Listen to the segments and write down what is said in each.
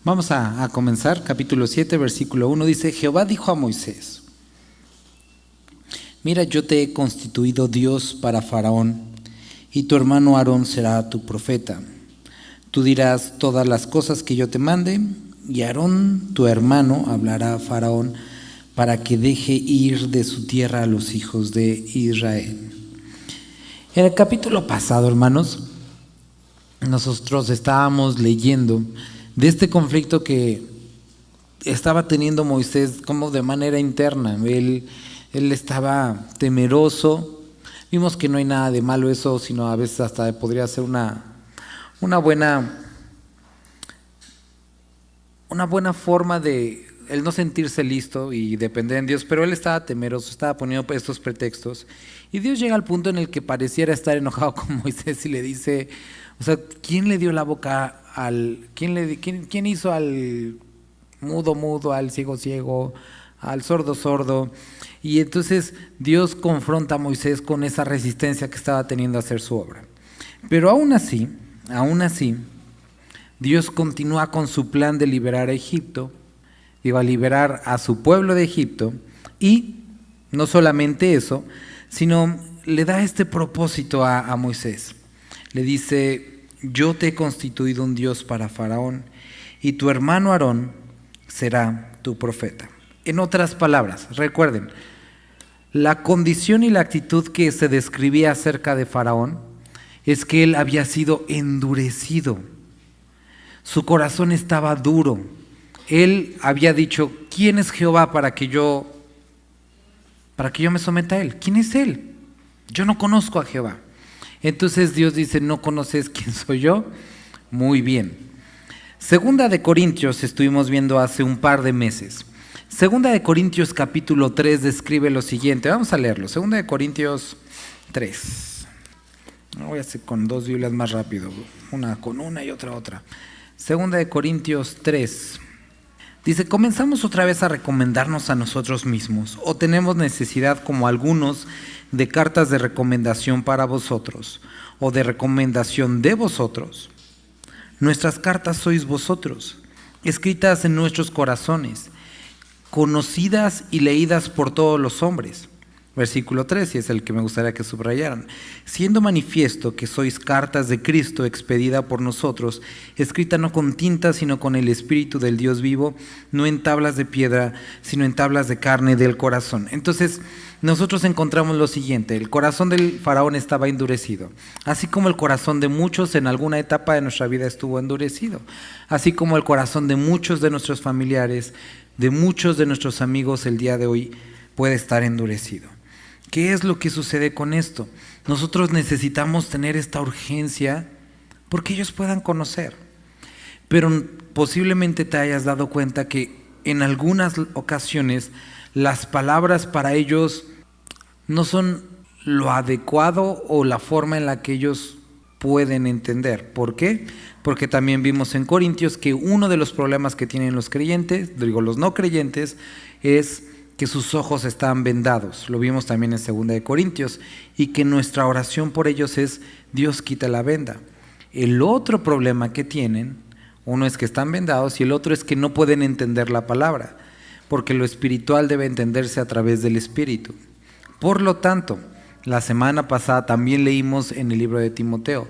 Vamos a comenzar, capítulo 7, versículo 1, dice: Jehová dijo a Moisés: mira, yo te he constituido Dios para Faraón, y tu hermano Aarón será tu profeta. Tú dirás todas las cosas que yo te mande, y Aarón, tu hermano, hablará a Faraón para que deje ir de su tierra a los hijos de Israel. En el capítulo pasado, hermanos, nosotros estábamos leyendo de este conflicto que estaba teniendo Moisés como de manera interna. Él estaba temeroso. Vimos que no hay nada de malo eso, sino a veces hasta podría ser una buena forma de el no sentirse listo y depender en Dios, pero él estaba temeroso, estaba poniendo estos pretextos, y Dios llega al punto en el que pareciera estar enojado con Moisés y le dice, o sea, ¿quién le dio la boca quién hizo al mudo, al ciego, al sordo? Y entonces Dios confronta a Moisés con esa resistencia que estaba teniendo a hacer su obra. Pero aún así, Dios continúa con su plan de liberar a Egipto, a liberar a su pueblo de Egipto, y no solamente eso, sino le da este propósito a Moisés. Le dice: yo te he constituido un Dios para Faraón, y tu hermano Aarón será tu profeta. En otras palabras, recuerden, la condición y la actitud que se describía acerca de Faraón es que él había sido endurecido. Su corazón estaba duro. Él había dicho: ¿quién es Jehová para que yo me someta a él? ¿Quién es él? Yo no conozco a Jehová. Entonces Dios dice: ¿no conoces quién soy yo? Muy bien. Segunda de Corintios estuvimos viendo hace un par de meses. Segunda de Corintios capítulo 3 describe lo siguiente. Vamos a leerlo. Segunda de Corintios 3. Voy a hacer con dos Biblias más rápido. Una con una y otra. Segunda de Corintios 3. Dice: ¿comenzamos otra vez a recomendarnos a nosotros mismos, o tenemos necesidad, como algunos, de cartas de recomendación para vosotros, o de recomendación de vosotros? Nuestras cartas sois vosotros, escritas en nuestros corazones, conocidas y leídas por todos los hombres. Versículo 3, y es el que me gustaría que subrayaran. Siendo manifiesto que sois cartas de Cristo expedida por nosotros, escrita no con tinta, sino con el Espíritu del Dios vivo, no en tablas de piedra, sino en tablas de carne del corazón. Entonces, nosotros encontramos lo siguiente: el corazón del faraón estaba endurecido, así como el corazón de muchos en alguna etapa de nuestra vida estuvo endurecido, así como el corazón de muchos de nuestros familiares, de muchos de nuestros amigos el día de hoy puede estar endurecido. ¿Qué es lo que sucede con esto? Nosotros necesitamos tener esta urgencia porque ellos puedan conocer. Pero posiblemente te hayas dado cuenta que en algunas ocasiones las palabras para ellos no son lo adecuado o la forma en la que ellos pueden entender. ¿Por qué? Porque también vimos en Corintios que uno de los problemas que tienen los creyentes, los no creyentes, es que sus ojos están vendados. Lo vimos también en 2 de Corintios, y que nuestra oración por ellos es: Dios quita la venda. El otro problema que tienen, uno es que están vendados y el otro es que no pueden entender la palabra, porque lo espiritual debe entenderse a través del Espíritu. Por lo tanto, la semana pasada también leímos en el libro de Timoteo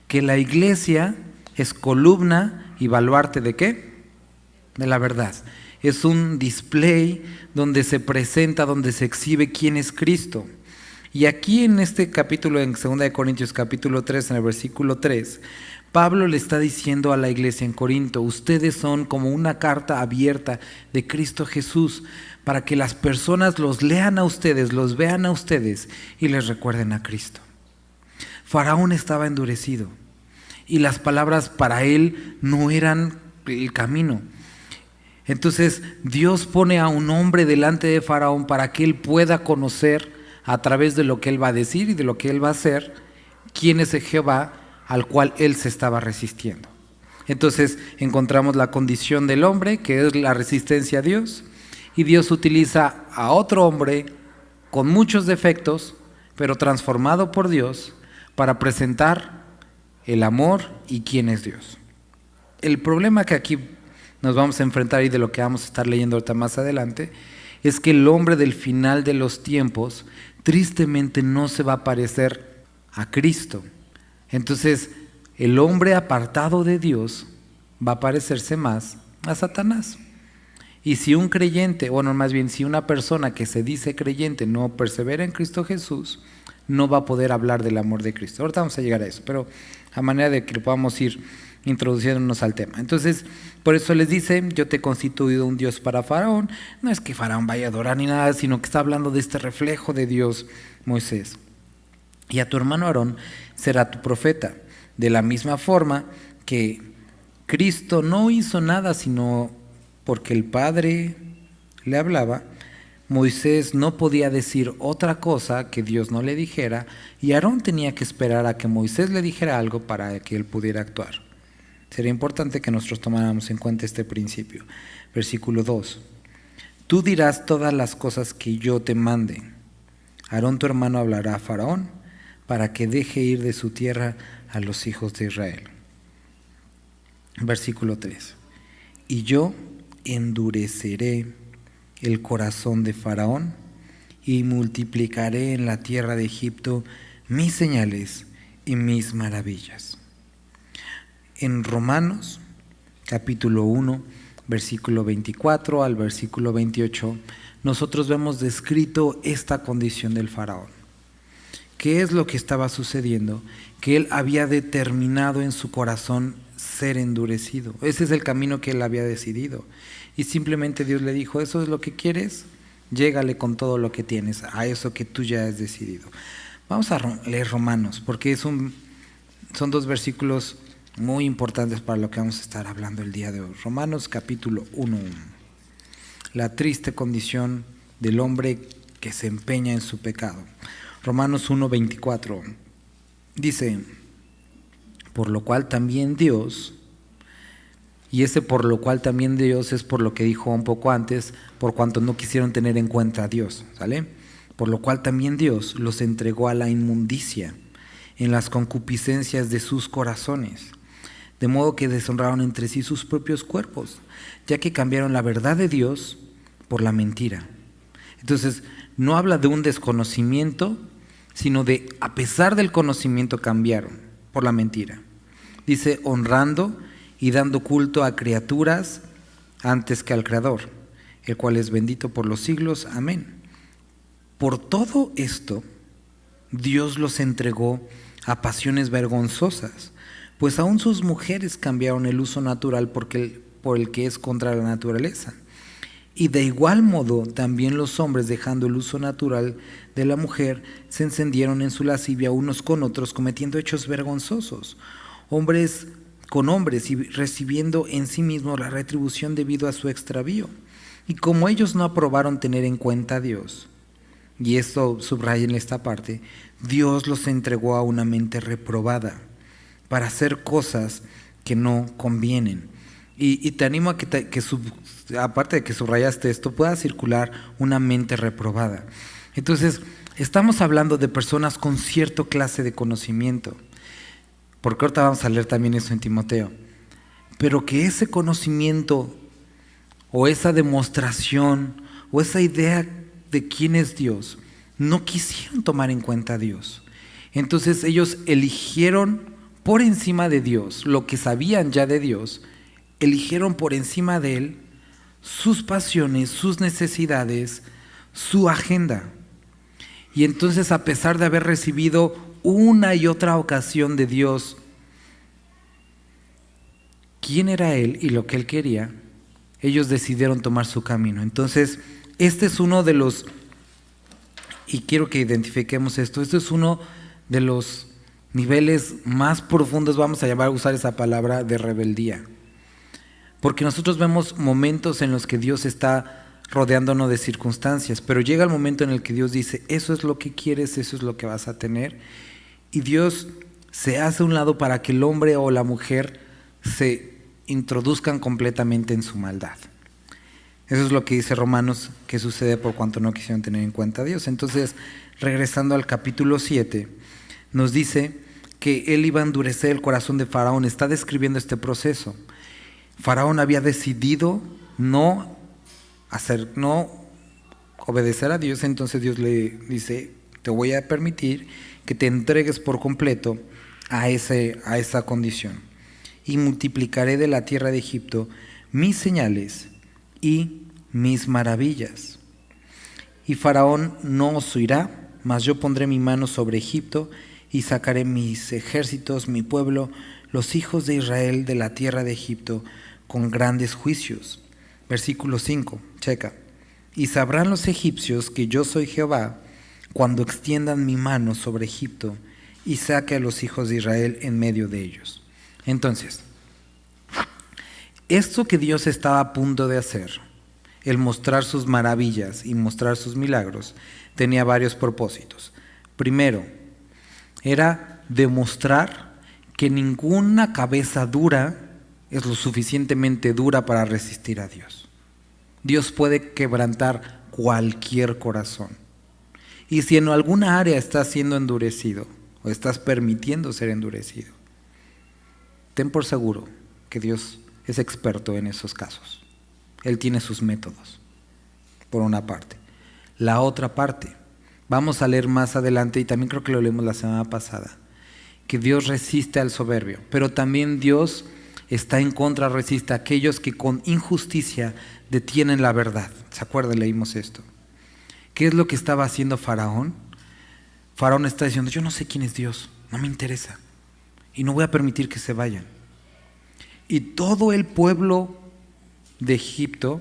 que la iglesia es columna y baluarte ¿de qué? De la verdad. Es un display donde se presenta, donde se exhibe quién es Cristo. Y aquí en este capítulo, en 2 de Corintios capítulo 3, en el versículo 3, Pablo le está diciendo a la iglesia en Corinto: ustedes son como una carta abierta de Cristo Jesús, para que las personas los lean a ustedes, los vean a ustedes y les recuerden a Cristo. Faraón estaba endurecido y las palabras para él no eran el camino. Entonces Dios pone a un hombre delante de Faraón para que él pueda conocer, a través de lo que él va a decir y de lo que él va a hacer, quién es el Jehová al cual él se estaba resistiendo. Entonces encontramos la condición del hombre, que es la resistencia a Dios, y Dios utiliza a otro hombre con muchos defectos, pero transformado por Dios, para presentar el amor y quién es Dios. El problema que aquí nos vamos a enfrentar y de lo que vamos a estar leyendo ahorita más adelante es que el hombre del final de los tiempos tristemente no se va a parecer a Cristo. Entonces el hombre apartado de Dios va a parecerse más a Satanás. Y si un creyente, bueno, más bien si una persona que se dice creyente no persevera en Cristo Jesús, no va a poder hablar del amor de Cristo. Ahorita vamos a llegar a eso, pero a manera de que podamos ir introduciéndonos al tema. Entonces, por eso les dice, yo te he constituido un Dios para Faraón. No es que Faraón vaya a adorar ni nada, sino que está hablando de este reflejo de Dios, Moisés. Y a tu hermano Aarón será tu profeta. De la misma forma que Cristo no hizo nada sino porque el Padre le hablaba, Moisés no podía decir otra cosa que Dios no le dijera, y Aarón tenía que esperar a que Moisés le dijera algo para que él pudiera actuar. Sería importante que nosotros tomáramos en cuenta este principio. Versículo 2. Tú dirás todas las cosas que yo te mande. Aarón tu hermano hablará a Faraón para que deje ir de su tierra a los hijos de Israel. Versículo 3. Y yo endureceré el corazón de Faraón y multiplicaré en la tierra de Egipto mis señales y mis maravillas. En Romanos capítulo 1, versículo 24 al versículo 28, nosotros vemos descrito esta condición del Faraón. ¿Qué es lo que estaba sucediendo? Que él había determinado en su corazón ser endurecido. Ese es el camino que él había decidido. Y simplemente Dios le dijo, ¿eso es lo que quieres? Llégale con todo lo que tienes a eso que tú ya has decidido. Vamos a leer Romanos, porque son dos versículos muy importantes para lo que vamos a estar hablando el día de hoy. Romanos capítulo 1. La triste condición del hombre que se empeña en su pecado. Romanos 1:24 dice, por lo cual también Dios, y ese por lo cual también Dios es por lo que dijo un poco antes, por cuanto no quisieron tener en cuenta a Dios, ¿sale? Por lo cual también Dios los entregó a la inmundicia en las concupiscencias de sus corazones, de modo que deshonraron entre sí sus propios cuerpos, ya que cambiaron la verdad de Dios por la mentira. Entonces, no habla de un desconocimiento, sino de, a pesar del conocimiento, cambiaron por la mentira. Dice, honrando y dando culto a criaturas antes que al Creador, el cual es bendito por los siglos. Amén. Por todo esto, Dios los entregó a pasiones vergonzosas, pues aún sus mujeres cambiaron el uso natural por el que es contra la naturaleza. Y de igual modo, también los hombres, dejando el uso natural de la mujer, se encendieron en su lascivia unos con otros, cometiendo hechos vergonzosos, hombres con hombres, y recibiendo en sí mismos la retribución debido a su extravío. Y como ellos no aprobaron tener en cuenta a Dios, y esto subrayen esta parte, Dios los entregó a una mente reprobada para hacer cosas que no convienen. Y te animo a que aparte de que subrayaste esto, pueda circular una mente reprobada. Entonces, estamos hablando de personas con cierta clase de conocimiento, porque ahorita vamos a leer también eso en Timoteo, pero que ese conocimiento o esa demostración o esa idea de quién es Dios, no quisieron tomar en cuenta a Dios. Entonces ellos eligieron por encima de Dios, lo que sabían ya de Dios, eligieron por encima de Él sus pasiones, sus necesidades, su agenda. Y entonces, a pesar de haber recibido una y otra ocasión de Dios quién era Él y lo que Él quería, ellos decidieron tomar su camino. Entonces, este es uno de los, y quiero que identifiquemos esto, este es uno de los niveles más profundos, vamos a usar esa palabra, de rebeldía. Porque nosotros vemos momentos en los que Dios está rodeándonos de circunstancias, pero llega el momento en el que Dios dice, eso es lo que quieres, eso es lo que vas a tener, y Dios se hace a un lado para que el hombre o la mujer se introduzcan completamente en su maldad. Eso es lo que dice Romanos, que sucede por cuanto no quisieron tener en cuenta a Dios. Entonces, regresando al capítulo 7, nos dice que él iba a endurecer el corazón de Faraón. Está describiendo este proceso. Faraón había decidido no obedecer a Dios, entonces Dios le dice: te voy a permitir que te entregues por completo a esa condición, y multiplicaré de la tierra de Egipto mis señales y mis maravillas. Y Faraón no os oirá, mas yo pondré mi mano sobre Egipto y sacaré mis ejércitos, mi pueblo, los hijos de Israel de la tierra de Egipto, con grandes juicios. Versículo 5, checa. Y sabrán los egipcios que yo soy Jehová cuando extiendan mi mano sobre Egipto y saque a los hijos de Israel en medio de ellos. Entonces, esto que Dios estaba a punto de hacer, el mostrar sus maravillas y mostrar sus milagros, tenía varios propósitos. Primero, era demostrar que ninguna cabeza dura es lo suficientemente dura para resistir a Dios. Dios puede quebrantar cualquier corazón. Y si en alguna área estás siendo endurecido o estás permitiendo ser endurecido, ten por seguro que Dios es experto en esos casos. Él tiene sus métodos, por una parte. La otra parte, vamos a leer más adelante, y también creo que lo leímos la semana pasada, que Dios resiste al soberbio, pero también Dios está en contra, resiste a aquellos que con injusticia detienen la verdad. ¿Se acuerdan? Leímos esto. ¿Qué es lo que estaba haciendo Faraón? Faraón está diciendo: yo no sé quién es Dios, no me interesa, y no voy a permitir que se vayan. Y todo el pueblo de Egipto,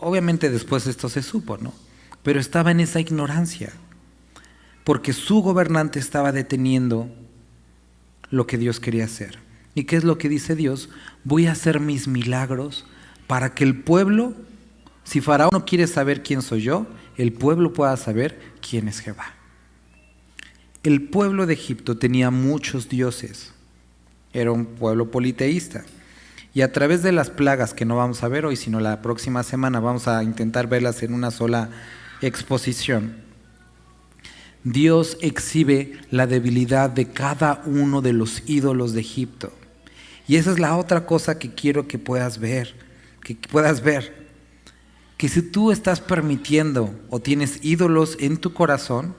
obviamente después esto se supo, ¿no? Pero estaba en esa ignorancia, porque su gobernante estaba deteniendo lo que Dios quería hacer. ¿Y qué es lo que dice Dios? Voy a hacer mis milagros para que el pueblo, si Faraón no quiere saber quién soy yo, el pueblo pueda saber quién es Jehová. El pueblo de Egipto tenía muchos dioses, era un pueblo politeísta, y a través de las plagas que no vamos a ver hoy, sino la próxima semana vamos a intentar verlas en una sola exposición, Dios exhibe la debilidad de cada uno de los ídolos de Egipto. Y esa es la otra cosa que quiero que puedas ver, que si tú estás permitiendo o tienes ídolos en tu corazón,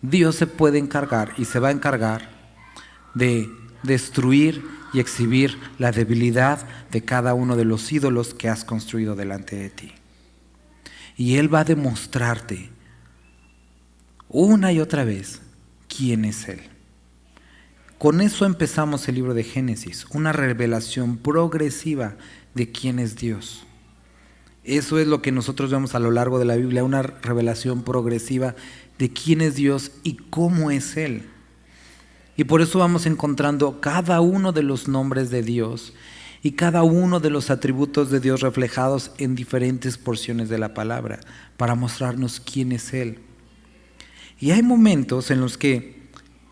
Dios se puede encargar y se va a encargar de destruir y exhibir la debilidad de cada uno de los ídolos que has construido delante de ti. Y Él va a demostrarte una y otra vez quién es Él. Con eso empezamos el libro de Génesis, una revelación progresiva de quién es Dios. Eso es lo que nosotros vemos a lo largo de la Biblia, una revelación progresiva de quién es Dios y cómo es Él. Y por eso vamos encontrando cada uno de los nombres de Dios y cada uno de los atributos de Dios reflejados en diferentes porciones de la palabra para mostrarnos quién es Él. Y hay momentos en los que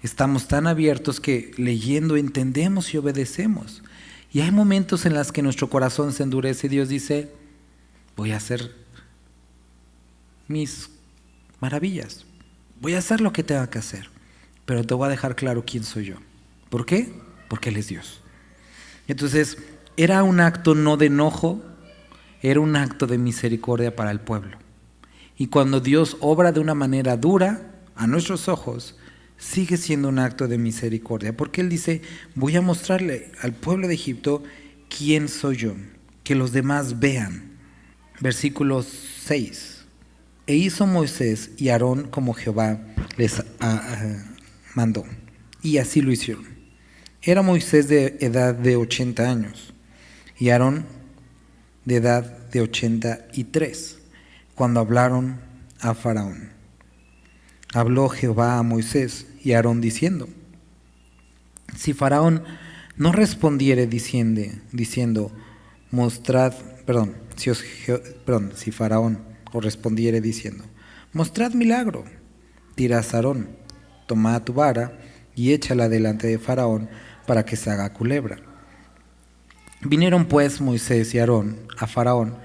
estamos tan abiertos que leyendo entendemos y obedecemos. Y hay momentos en los que nuestro corazón se endurece y Dios dice: voy a hacer mis maravillas, voy a hacer lo que tenga que hacer, pero te voy a dejar claro quién soy yo. ¿Por qué? Porque Él es Dios. Entonces, era un acto no de enojo, era un acto de misericordia para el pueblo. Y cuando Dios obra de una manera dura, a nuestros ojos, sigue siendo un acto de misericordia, porque Él dice: voy a mostrarle al pueblo de Egipto quién soy yo, que los demás vean. Versículo 6. E hizo Moisés y Aarón como Jehová les mandó, y así lo hicieron. Era Moisés de edad de 80 años y Aarón de edad de 83 cuando hablaron a Faraón. Habló Jehová a Moisés y a Aarón diciendo: si Faraón no respondiere diciendo si Faraón os respondiere diciendo: mostrad milagro, dirás a Aarón: toma tu vara y échala delante de Faraón para que se haga culebra. Vinieron pues Moisés y Aarón a Faraón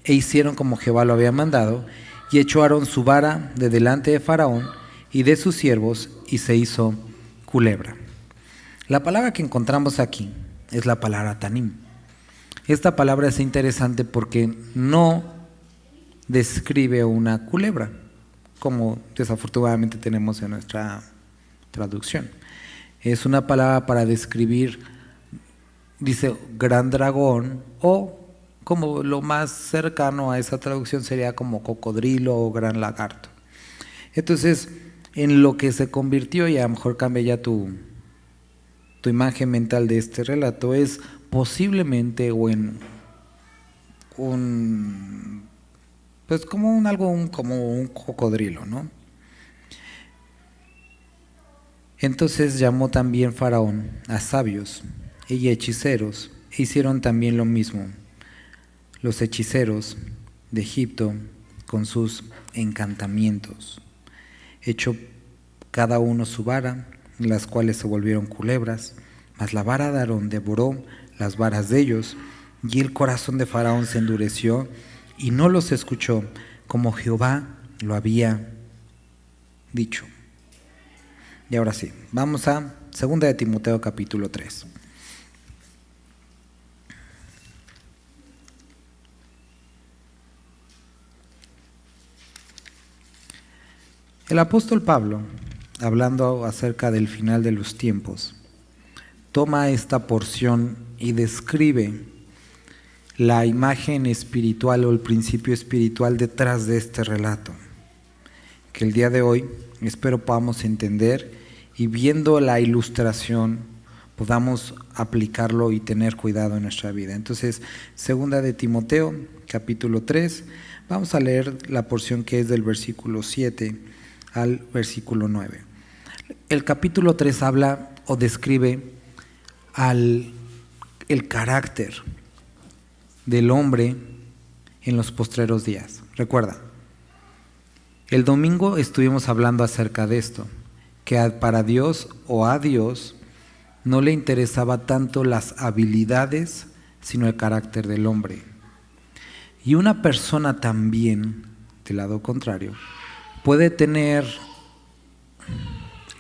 e hicieron como Jehová lo había mandado, y echó Aarón su vara de delante de Faraón y de sus siervos, y se hizo culebra. La palabra que encontramos aquí es la palabra tanim. Esta palabra es interesante porque no describe una culebra, como desafortunadamente tenemos en nuestra traducción. Es una palabra para describir, dice, gran dragón, o como lo más cercano a esa traducción sería como cocodrilo o gran lagarto. Entonces, en lo que se convirtió, y a lo mejor cambia ya tu imagen mental de este relato, es posiblemente o en pues como un cocodrilo, ¿no? Entonces llamó también Faraón a sabios y hechiceros, e hicieron también lo mismo los hechiceros de Egipto con sus encantamientos. Echó cada uno su vara, las cuales se volvieron culebras, mas la vara de Aarón devoró las varas de ellos, y el corazón de Faraón se endureció y no los escuchó, como Jehová lo había dicho. Y ahora sí, vamos a 2 de Timoteo capítulo 3. El apóstol Pablo, hablando acerca del final de los tiempos, toma esta porción y describe la imagen espiritual o el principio espiritual detrás de este relato, que el día de hoy espero podamos entender y viendo la ilustración podamos aplicarlo y tener cuidado en nuestra vida. Entonces, 2 de Timoteo, capítulo 3, vamos a leer la porción que es del versículo 7 al versículo 9. El capítulo 3 habla o describe el carácter del hombre en los postreros días. Recuerda, el domingo estuvimos hablando acerca de esto, que para Dios o a Dios no le interesaba tanto las habilidades, sino el carácter del hombre. Y una persona también, del lado contrario, puede tener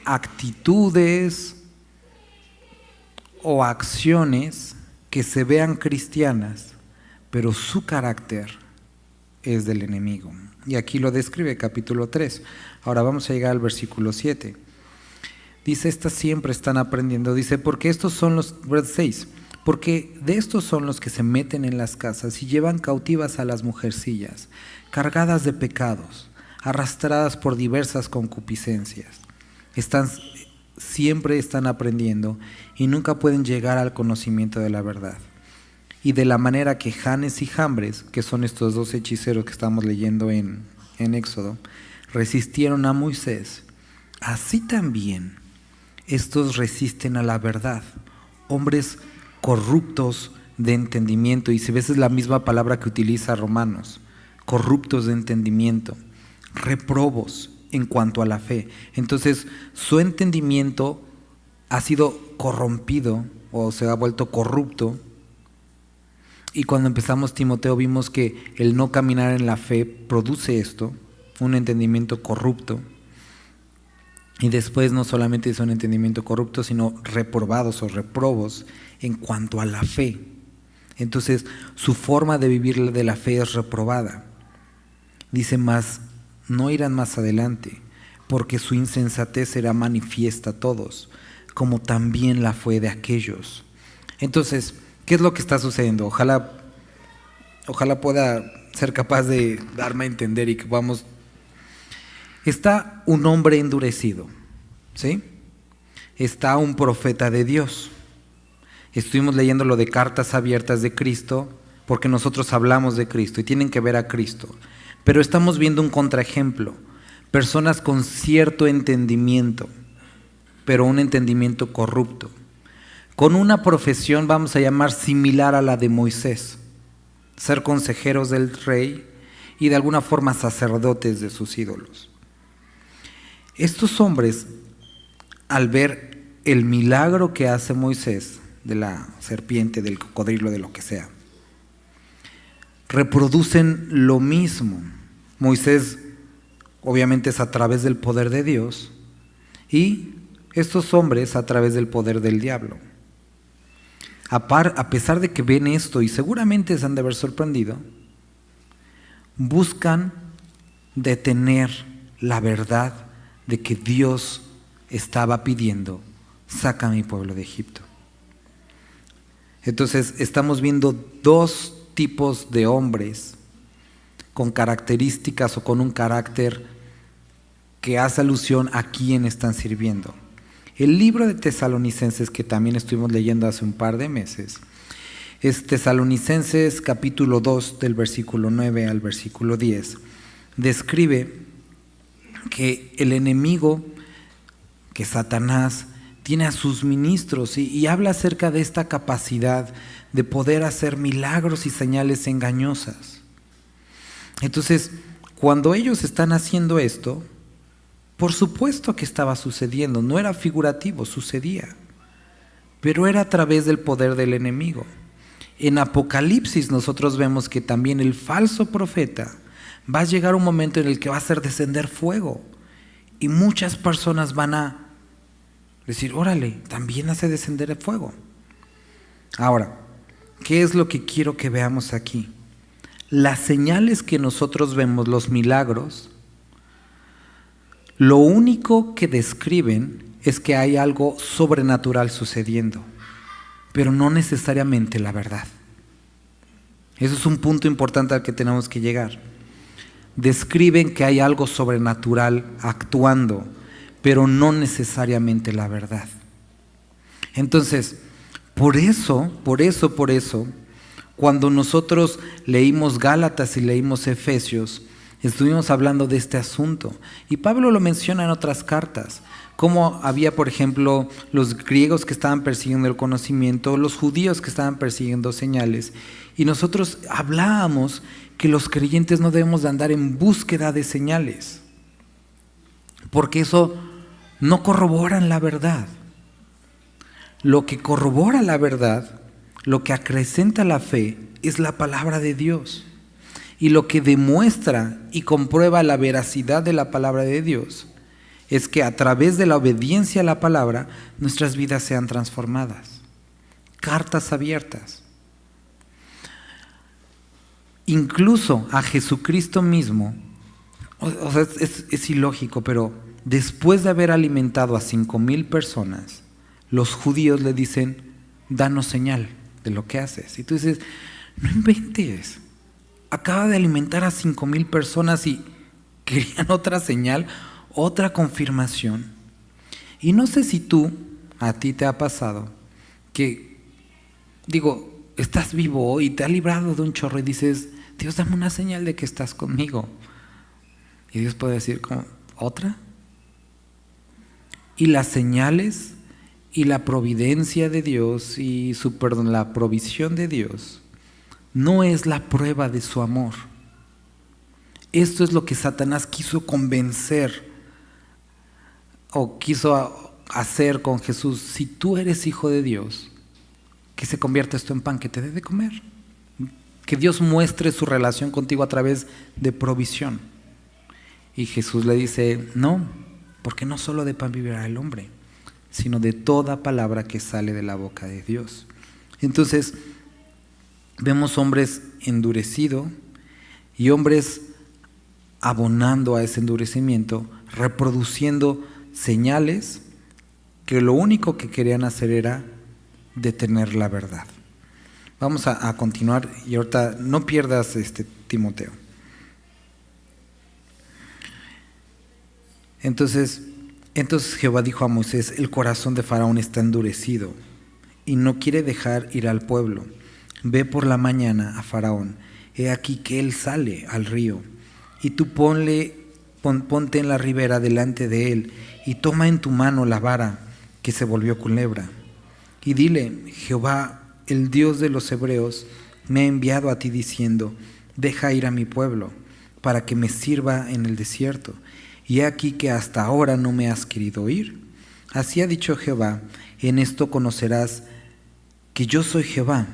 actitudes o acciones que se vean cristianas, pero su carácter es del enemigo. Y aquí lo describe capítulo 3. Ahora vamos a llegar al versículo 7. Dice, estas siempre están aprendiendo. Dice, porque estos son los, versículo 6, porque de estos son los que se meten en las casas y llevan cautivas a las mujercillas, cargadas de pecados, arrastradas por diversas concupiscencias. Siempre están aprendiendo y nunca pueden llegar al conocimiento de la verdad. Y de la manera que Janes y Jambres, que son estos dos hechiceros que estamos leyendo en Éxodo, resistieron a Moisés, así también estos resisten a la verdad, hombres corruptos de entendimiento. Y si ves es la misma palabra que utiliza Romanos, corruptos de entendimiento, reprobos en cuanto a la fe. Entonces su entendimiento ha sido corrompido o se ha vuelto corrupto. Y cuando empezamos Timoteo vimos que el no caminar en la fe produce esto, un entendimiento corrupto. Y después no solamente es un entendimiento corrupto, sino reprobados o reprobos en cuanto a la fe. Entonces su forma de vivir de la fe es reprobada. Dice más, no irán más adelante, porque su insensatez será manifiesta a todos, como también la fue de aquellos. Entonces, ¿qué es lo que está sucediendo? Ojalá pueda ser capaz de darme a entender y que vamos. Está un hombre endurecido, ¿sí? Está un profeta de Dios. Estuvimos leyendo lo de cartas abiertas de Cristo, porque nosotros hablamos de Cristo y tienen que ver a Cristo. Pero estamos viendo un contraejemplo, personas con cierto entendimiento, pero un entendimiento corrupto, con una profesión, vamos a llamar, similar a la de Moisés, ser consejeros del rey y de alguna forma sacerdotes de sus ídolos. Estos hombres, al ver el milagro que hace Moisés, de la serpiente, del cocodrilo, de lo que sea, reproducen lo mismo. Moisés obviamente es a través del poder de Dios y estos hombres a través del poder del diablo. A pesar de que ven esto y seguramente se han de haber sorprendido, buscan detener la verdad de que Dios estaba pidiendo: saca a mi pueblo de Egipto. Entonces estamos viendo dos tipos de hombres con características o con un carácter que hace alusión a quién están sirviendo. El libro de Tesalonicenses, que también estuvimos leyendo hace un par de meses, es Tesalonicenses capítulo 2 del versículo 9 al versículo 10. Describe que el enemigo, que Satanás, tiene a sus ministros y habla acerca de esta capacidad de poder hacer milagros y señales engañosas. Entonces, cuando ellos están haciendo esto, por supuesto que estaba sucediendo, no era figurativo, sucedía, pero era a través del poder del enemigo. En Apocalipsis nosotros vemos que también el falso profeta va a llegar un momento en el que va a hacer descender fuego y muchas personas van a decir: órale, también hace descender el fuego. Ahora, ¿qué es lo que quiero que veamos aquí? Las señales que nosotros vemos, los milagros, lo único que describen es que hay algo sobrenatural sucediendo, pero no necesariamente la verdad. Eso es un punto importante al que tenemos que llegar. Describen que hay algo sobrenatural actuando, pero no necesariamente la verdad. Entonces, por eso, cuando nosotros leímos Gálatas y leímos Efesios, estuvimos hablando de este asunto. Y Pablo lo menciona en otras cartas, como había, por ejemplo, los griegos que estaban persiguiendo el conocimiento, los judíos que estaban persiguiendo señales. Y nosotros hablábamos que los creyentes no debemos de andar en búsqueda de señales, porque eso no corrobora la verdad. Lo que corrobora la verdad, lo que acrecenta la fe, es la palabra de Dios. Y lo que demuestra y comprueba la veracidad de la palabra de Dios es que a través de la obediencia a la palabra nuestras vidas sean transformadas. Cartas abiertas. Incluso a Jesucristo mismo, o sea, es ilógico, pero después de haber alimentado a 5,000 personas, los judíos le dicen: danos señal de lo que haces. Y tú dices: no inventes, acaba de alimentar a 5,000 personas y querían otra señal, otra confirmación. Y no sé si a ti te ha pasado que, estás vivo y te ha librado de un chorro y dices: Dios, dame una señal de que estás conmigo. Y Dios puede decir: ¿otra? Y las señales y la providencia de Dios y la provisión de Dios no es la prueba de su amor. Esto es lo que Satanás quiso convencer o quiso hacer con Jesús. Si tú eres hijo de Dios, que se convierta esto en pan que te dé de comer. Que Dios muestre su relación contigo a través de provisión. Y Jesús le dice: no, porque no solo de pan vivirá el hombre, sino de toda palabra que sale de la boca de Dios. Entonces, vemos hombres endurecidos y hombres abonando a ese endurecimiento, reproduciendo señales que lo único que querían hacer era detener la verdad. Vamos a continuar y ahorita no pierdas Timoteo. Entonces Jehová dijo a Moisés: el corazón de Faraón está endurecido y no quiere dejar ir al pueblo. Ve por la mañana a Faraón, he aquí que él sale al río, y tú ponte en la ribera delante de él, y toma en tu mano la vara que se volvió culebra, y dile: Jehová, el Dios de los hebreos, me ha enviado a ti diciendo: deja ir a mi pueblo, para que me sirva en el desierto, y he aquí que hasta ahora no me has querido oír. Así ha dicho Jehová: en esto conocerás que yo soy Jehová.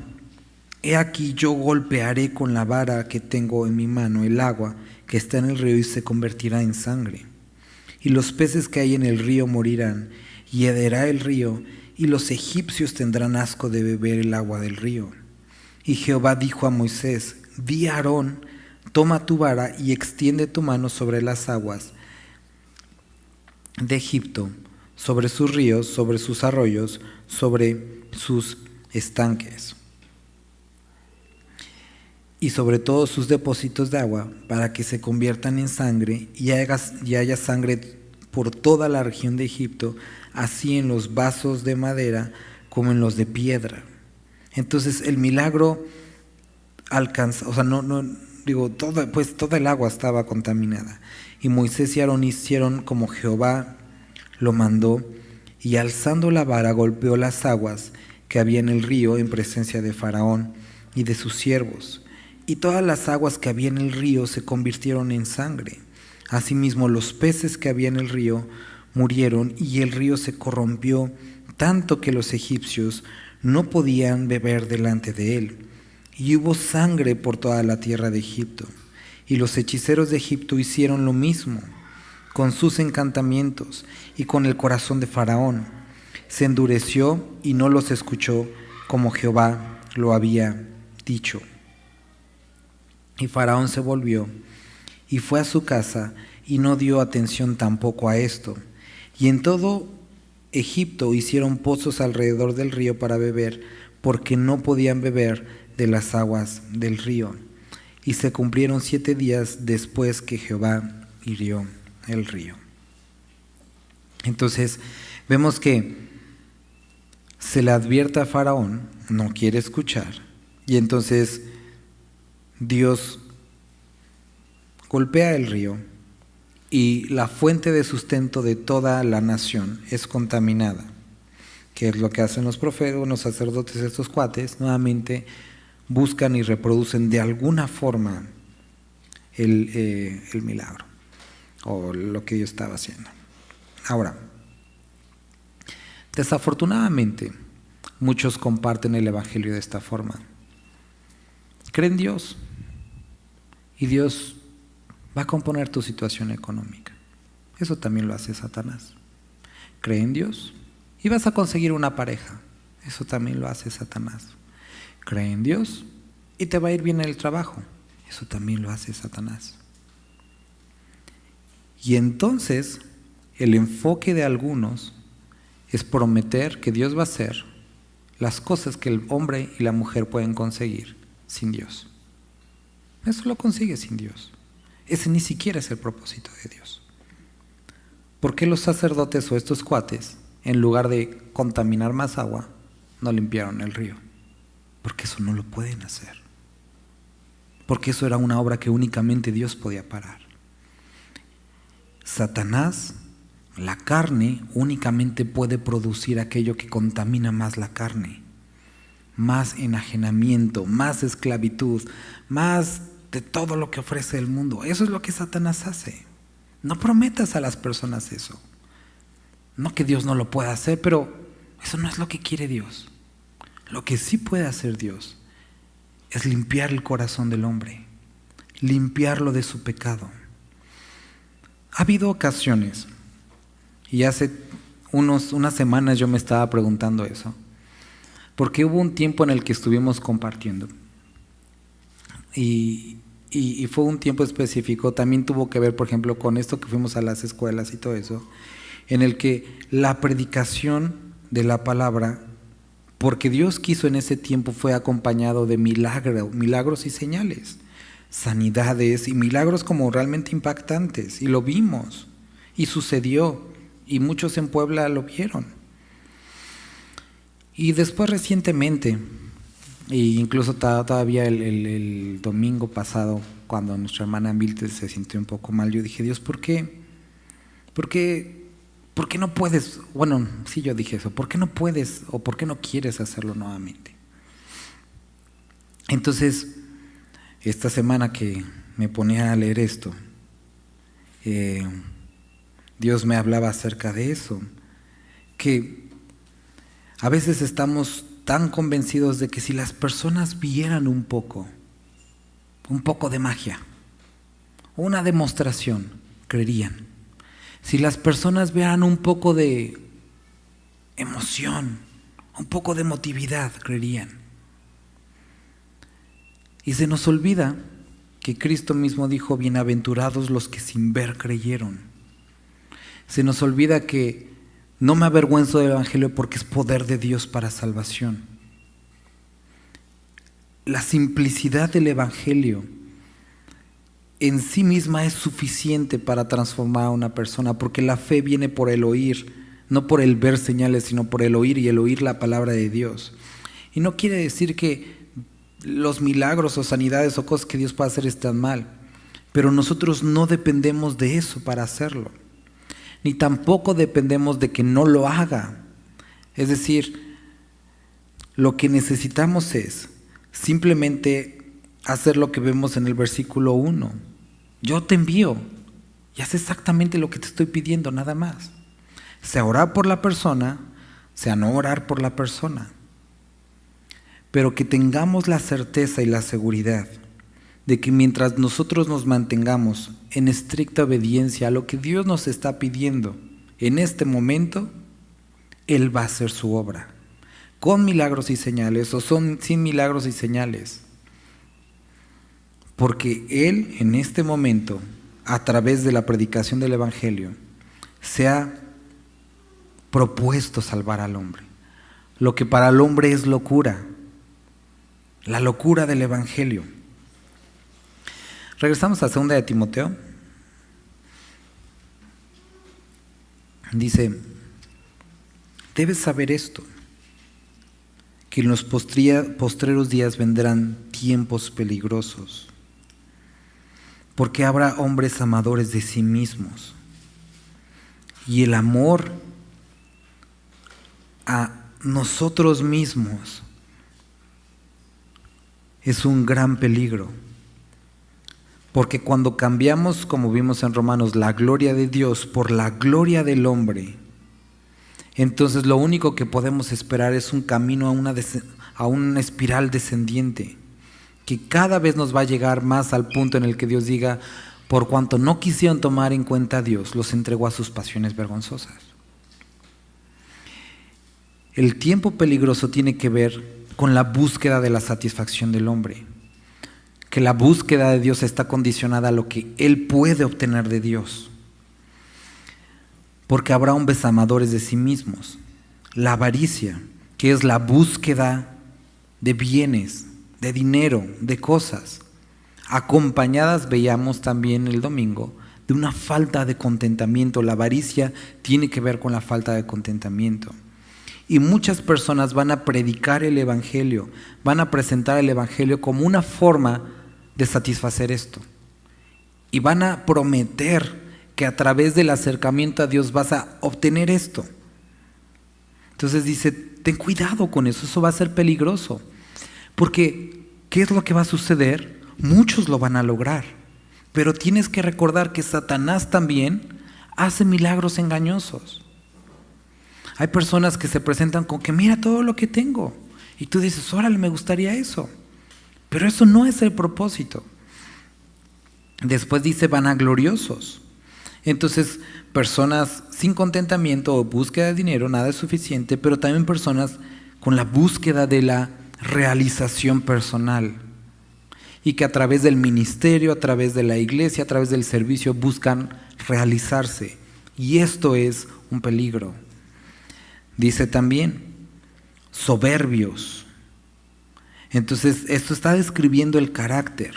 He aquí yo golpearé con la vara que tengo en mi mano el agua que está en el río y se convertirá en sangre. Y los peces que hay en el río morirán, y hederá el río, y los egipcios tendrán asco de beber el agua del río. Y Jehová dijo a Moisés: di a Aarón, toma tu vara y extiende tu mano sobre las aguas de Egipto, sobre sus ríos, sobre sus arroyos, sobre sus estanques y sobre todos sus depósitos de agua, para que se conviertan en sangre y haya sangre por toda la región de Egipto, así en los vasos de madera como en los de piedra. Entonces el milagro alcanza, toda el agua estaba contaminada. Y Moisés y Aarón hicieron como Jehová lo mandó, y alzando la vara golpeó las aguas que había en el río en presencia de Faraón y de sus siervos. Y todas las aguas que había en el río se convirtieron en sangre. Asimismo los peces que había en el río murieron, y el río se corrompió tanto que los egipcios no podían beber delante de él. Y hubo sangre por toda la tierra de Egipto. Y los hechiceros de Egipto hicieron lo mismo con sus encantamientos y con el corazón de Faraón. Se endureció y no los escuchó, como Jehová lo había dicho. Y Faraón se volvió y fue a su casa, y no dio atención tampoco a esto. Y en todo Egipto hicieron pozos alrededor del río para beber, porque no podían beber de las aguas del río. Y se cumplieron 7 días después que Jehová hirió el río. Entonces vemos que se le advierte a Faraón, no quiere escuchar, y entonces Dios golpea el río, y la fuente de sustento de toda la nación es contaminada. ¿Qué es lo que hacen los profetas, los sacerdotes, estos cuates? Nuevamente buscan y reproducen de alguna forma el milagro o lo que yo estaba haciendo. Ahora, desafortunadamente, muchos comparten el evangelio de esta forma. Creen en Dios y Dios va a componer tu situación económica. Eso también lo hace Satanás. Cree en Dios y vas a conseguir una pareja. Eso también lo hace Satanás. Cree en Dios y te va a ir bien en el trabajo. Eso también lo hace Satanás. Y entonces el enfoque de algunos es prometer que Dios va a hacer las cosas que el hombre y la mujer pueden conseguir sin Dios. Eso lo consigue sin Dios. Ese ni siquiera es el propósito de Dios. ¿Por qué los sacerdotes o estos cuates, en lugar de contaminar más agua, no limpiaron el río? Porque eso no lo pueden hacer. Porque eso era una obra que únicamente Dios podía parar. Satanás, la carne, únicamente puede producir aquello que contamina más la carne. Más enajenamiento, más esclavitud, más de todo lo que ofrece el mundo. Eso es lo que Satanás hace. No prometas a las personas eso. No que Dios no lo pueda hacer, pero eso no es lo que quiere Dios. Lo que sí puede hacer Dios es limpiar el corazón del hombre, limpiarlo de su pecado. Ha habido ocasiones, y hace unas semanas yo me estaba preguntando eso, porque hubo un tiempo en el que estuvimos compartiendo, y fue un tiempo específico, también tuvo que ver, por ejemplo, con esto que fuimos a las escuelas y todo eso, en el que la predicación de la palabra, porque Dios quiso en ese tiempo, fue acompañado de milagros y señales, sanidades y milagros como realmente impactantes, y lo vimos, y sucedió, y muchos en Puebla lo vieron. Y después recientemente, e incluso todavía el domingo pasado, cuando nuestra hermana Milte se sintió un poco mal, yo dije: Dios, ¿por qué no puedes? Bueno, sí, yo dije eso, ¿por qué no puedes o por qué no quieres hacerlo nuevamente? Entonces, esta semana que me ponía a leer esto, Dios me hablaba acerca de eso, que a veces estamos tan convencidos de que si las personas vieran un poco de magia, una demostración, creerían. Si las personas vieran un poco de emoción, un poco de emotividad, creerían. Y se nos olvida que Cristo mismo dijo: bienaventurados los que sin ver creyeron. Se nos olvida que no me avergüenzo del Evangelio porque es poder de Dios para salvación. La simplicidad del Evangelio en sí misma es suficiente para transformar a una persona, porque la fe viene por el oír, no por el ver señales, sino por el oír, y el oír la palabra de Dios. Y no quiere decir que los milagros o sanidades o cosas que Dios puede hacer están mal, pero nosotros no dependemos de eso para hacerlo, ni tampoco dependemos de que no lo haga. Es decir, lo que necesitamos es simplemente hacer lo que vemos en el versículo 1. Yo te envío y haz exactamente lo que te estoy pidiendo, nada más. Sea orar por la persona, sea no orar por la persona. Pero que tengamos la certeza y la seguridad de que mientras nosotros nos mantengamos en estricta obediencia a lo que Dios nos está pidiendo en este momento, Él va a hacer su obra, con milagros y señales o sin milagros y señales. Porque Él en este momento, a través de la predicación del Evangelio, se ha propuesto salvar al hombre. Lo que para el hombre es locura, la locura del Evangelio. Regresamos a 2 de Timoteo. Dice: debes saber esto, que en los postreros días vendrán tiempos peligrosos, porque habrá hombres amadores de sí mismos, y el amor a nosotros mismos es un gran peligro. Porque cuando cambiamos, como vimos en Romanos, la gloria de Dios por la gloria del hombre, entonces lo único que podemos esperar es un camino a una espiral descendiente, que cada vez nos va a llegar más al punto en el que Dios diga: por cuanto no quisieron tomar en cuenta a Dios, los entregó a sus pasiones vergonzosas. El tiempo peligroso tiene que ver con la búsqueda de la satisfacción del hombre, que la búsqueda de Dios está condicionada a lo que Él puede obtener de Dios. Porque habrá hombres amadores de sí mismos. La avaricia, que es la búsqueda de bienes, de dinero, de cosas, acompañadas, veíamos también el domingo, de una falta de contentamiento. La avaricia tiene que ver con la falta de contentamiento. Y muchas personas van a predicar el Evangelio, van a presentar el Evangelio como una forma de satisfacer esto. Y van a prometer que a través del acercamiento a Dios vas a obtener esto. Entonces dice: ten cuidado con eso, eso va a ser peligroso. Porque, ¿qué es lo que va a suceder? Muchos lo van a lograr. Pero tienes que recordar que Satanás también hace milagros engañosos. Hay personas que se presentan con que mira todo lo que tengo. Y tú dices: órale, me gustaría eso. Pero eso no es el propósito. Después dice vanagloriosos. Entonces, personas sin contentamiento o búsqueda de dinero, nada es suficiente, pero también personas con la búsqueda de la realización personal. Y que a través del ministerio, a través de la iglesia, a través del servicio buscan realizarse. Y esto es un peligro. Dice también soberbios. Entonces esto está describiendo el carácter,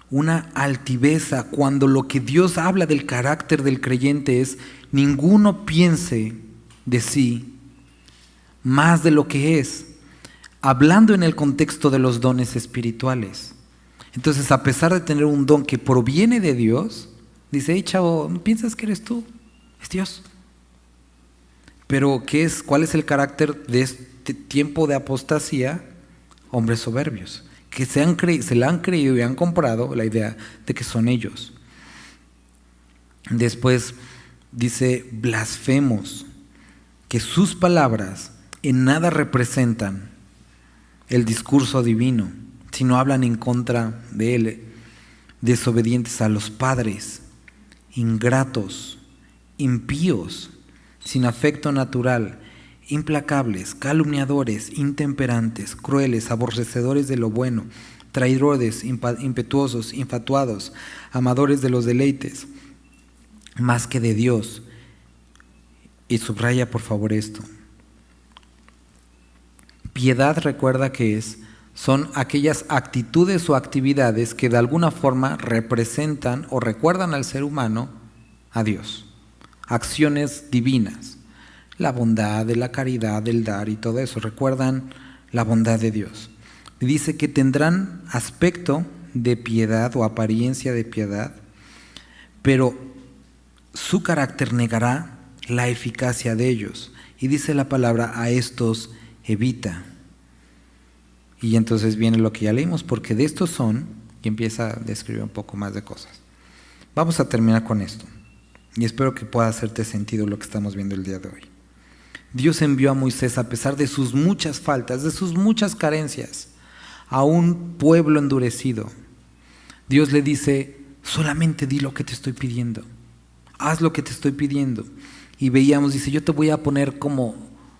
una altiveza, cuando lo que Dios habla del carácter del creyente es: ninguno piense de sí más de lo que es, hablando en el contexto de los dones espirituales. Entonces, a pesar de tener un don que proviene de Dios, dice: hey chavo, ¿no piensas que eres tú? Es Dios. Pero ¿cuál es el carácter de este tiempo de apostasía? Hombres soberbios, que se la han creído y han comprado la idea de que son ellos. Después dice blasfemos, que sus palabras en nada representan el discurso divino, sino hablan en contra de él, desobedientes a los padres, ingratos, impíos, sin afecto natural, implacables, calumniadores, intemperantes, crueles, aborrecedores de lo bueno, traidores, impetuosos, infatuados, amadores de los deleites, más que de Dios. Y subraya por favor esto. Piedad, recuerda que son aquellas actitudes o actividades que de alguna forma representan o recuerdan al ser humano a Dios. Acciones divinas, la bondad, la caridad, el dar y todo eso, recuerdan la bondad de Dios. Y dice que tendrán aspecto de piedad o apariencia de piedad, pero su carácter negará la eficacia de ellos. Y dice la palabra, a estos evita. Y entonces viene lo que ya leímos, porque de estos son, y empieza a describir un poco más de cosas. Vamos a terminar con esto, y espero que pueda hacerte sentido lo que estamos viendo el día de hoy. Dios envió a Moisés, a pesar de sus muchas faltas, de sus muchas carencias, a un pueblo endurecido. Dios le dice, solamente di lo que te estoy pidiendo, haz lo que te estoy pidiendo. Y veíamos, dice, yo te voy a poner como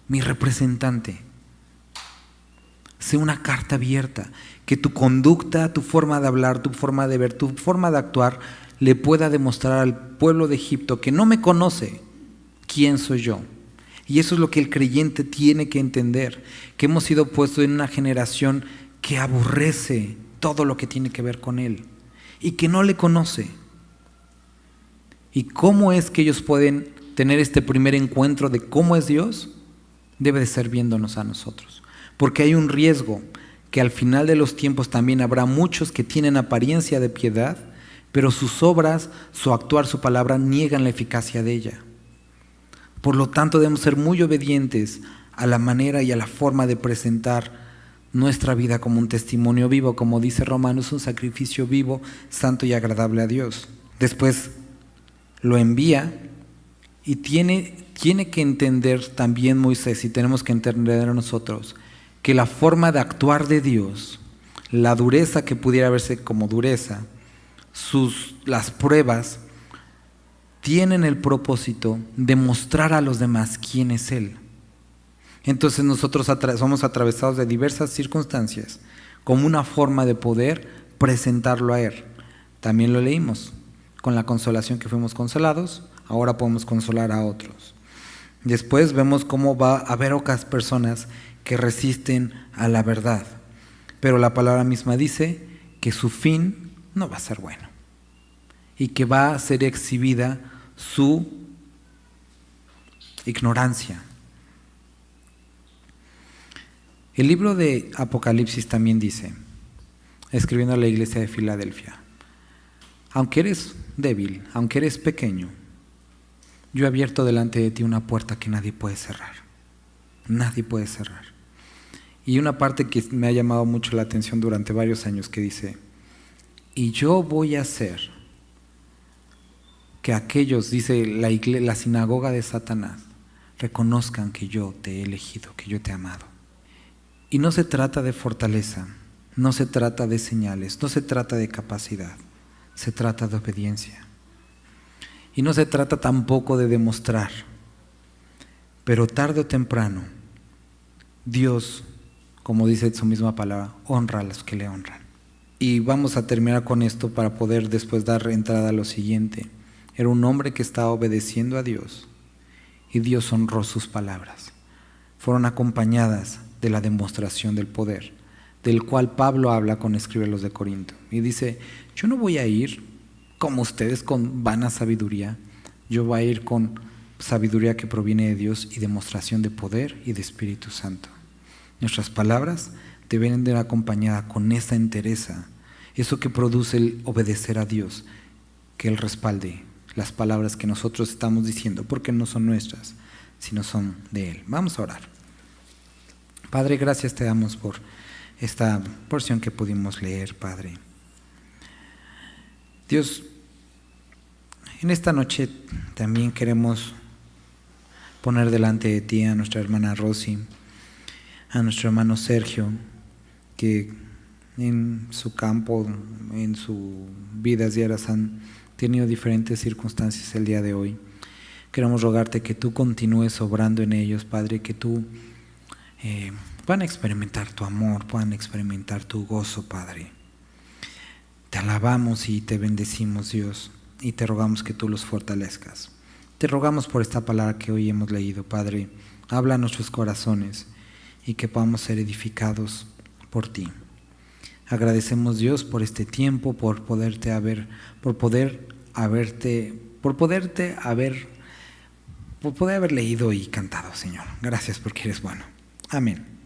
mi representante. Sé una carta abierta, que tu conducta, tu forma de hablar, tu forma de ver, tu forma de actuar, le pueda demostrar al pueblo de Egipto que no me conoce, quién soy yo. Y eso es lo que el creyente tiene que entender, que hemos sido puestos en una generación que aborrece todo lo que tiene que ver con Él y que no le conoce. ¿Y cómo es que ellos pueden tener este primer encuentro de cómo es Dios? Debe de ser viéndonos a nosotros, porque hay un riesgo que al final de los tiempos también habrá muchos que tienen apariencia de piedad, pero sus obras, su actuar, su palabra niegan la eficacia de ella. Por lo tanto, debemos ser muy obedientes a la manera y a la forma de presentar nuestra vida como un testimonio vivo, como dice Romanos, un sacrificio vivo, santo y agradable a Dios. Después lo envía y tiene que entender también Moisés, y tenemos que entender nosotros, que la forma de actuar de Dios, la dureza que pudiera verse como dureza, las pruebas, tienen el propósito de mostrar a los demás quién es Él. Entonces nosotros somos atravesados de diversas circunstancias como una forma de poder presentarlo a Él. También lo leímos, con la consolación que fuimos consolados, ahora podemos consolar a otros. Después vemos cómo va a haber otras personas que resisten a la verdad, pero la palabra misma dice que su fin no va a ser bueno y que va a ser exhibida su ignorancia. El libro de Apocalipsis también dice, escribiendo a la iglesia de Filadelfia, aunque eres débil, aunque eres pequeño, yo he abierto delante de ti una puerta que nadie puede cerrar. Nadie puede cerrar. Y una parte que me ha llamado mucho la atención durante varios años que dice, y yo voy a hacer que aquellos, dice la sinagoga de Satanás, reconozcan que yo te he elegido, que yo te he amado. Y no se trata de fortaleza, no se trata de señales, no se trata de capacidad, se trata de obediencia. Y no se trata tampoco de demostrar, pero tarde o temprano, Dios, como dice su misma palabra, honra a los que le honran. Y vamos a terminar con esto para poder después dar entrada a lo siguiente. Era un hombre que estaba obedeciendo a Dios y Dios honró sus palabras. Fueron acompañadas de la demostración del poder, del cual Pablo habla cuando escribe los de Corinto. Y dice, yo no voy a ir como ustedes con vana sabiduría, yo voy a ir con sabiduría que proviene de Dios y demostración de poder y de Espíritu Santo. Nuestras palabras deben de ir acompañadas con esa entereza, eso que produce el obedecer a Dios, que Él respalde las palabras que nosotros estamos diciendo, porque no son nuestras, sino son de Él. Vamos a orar. Padre, gracias te damos por esta porción que pudimos leer, Padre. Dios, en esta noche también queremos poner delante de ti a nuestra hermana Rosy, a nuestro hermano Sergio, que en su campo, en sus vidas diarias han tenido diferentes circunstancias el día de hoy. Queremos rogarte que tú continúes obrando en ellos, Padre, que tú puedan experimentar tu amor, puedan experimentar tu gozo, Padre. Te alabamos y te bendecimos, Dios, y te rogamos que tú los fortalezcas. Te rogamos por esta palabra que hoy hemos leído, Padre. Habla a nuestros corazones y que podamos ser edificados por ti. Agradecemos, Dios, por este tiempo, por poder haber leído y cantado, Señor. Gracias porque eres bueno. Amén.